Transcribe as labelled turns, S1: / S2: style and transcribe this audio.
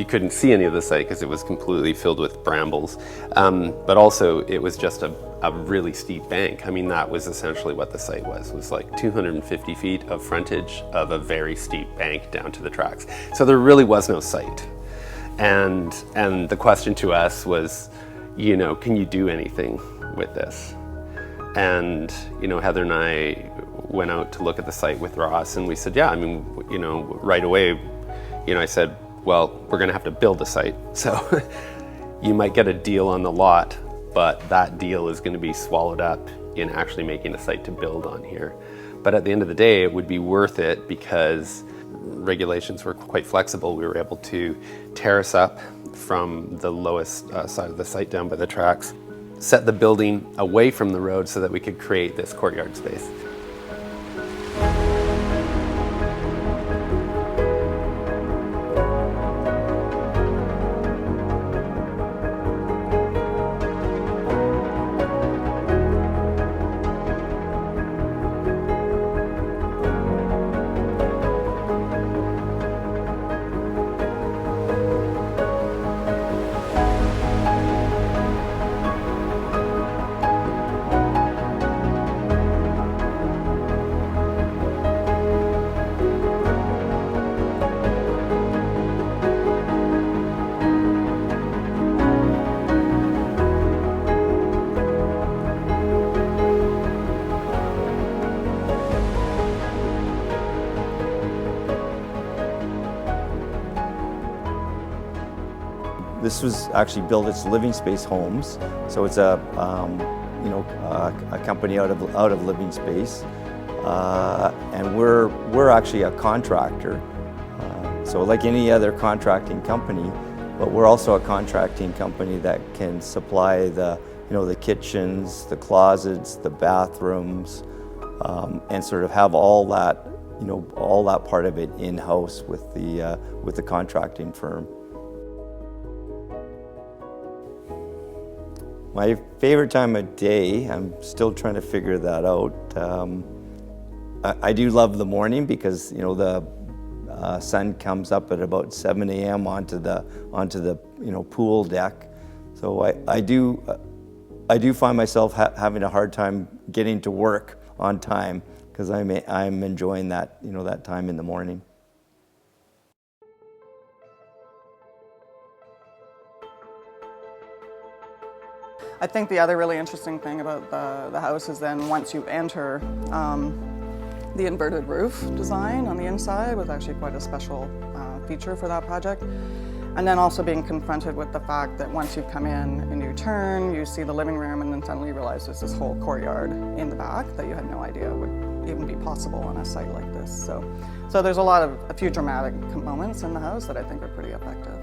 S1: you couldn't see any of the site because it was completely filled with brambles. But also it was just a really steep bank. I mean, that was essentially what the site was. It was like 250 feet of frontage of a very steep bank down to the tracks. So there really was no site. And the question to us was, you know, can you do anything with this? And, you know, Heather and I went out to look at the site with Ross, and we said, yeah, I mean, you know, right away, you know, I said, well, we're gonna have to build a site. So you might get a deal on the lot, but that deal is gonna be swallowed up in actually making a site to build on here. But at the end of the day, it would be worth it because regulations were quite flexible. We were able to terrace up from the lowest side of the site down by the tracks, set the building away from the road so that we could create this courtyard space.
S2: This was actually built as Living Space Homes, so it's a company out of Living Space, and we're actually a contractor. So like any other contracting company, but we're also a contracting company that can supply the kitchens, the closets, the bathrooms, and sort of have all that part of it in-house with the contracting firm. My favorite time of day, I'm still trying to figure that out. I do love the morning because the sun comes up at about 7 a.m. onto the pool deck. So I do find myself having a hard time getting to work on time because I'm enjoying that that time in the morning.
S3: I think the other really interesting thing about the house is then once you enter, the inverted roof design on the inside was actually quite a special feature for that project. And then also being confronted with the fact that once you come in and you turn, you see the living room and then suddenly you realize there's this whole courtyard in the back that you had no idea would even be possible on a site like this. So there's a few dramatic moments in the house that I think are pretty effective.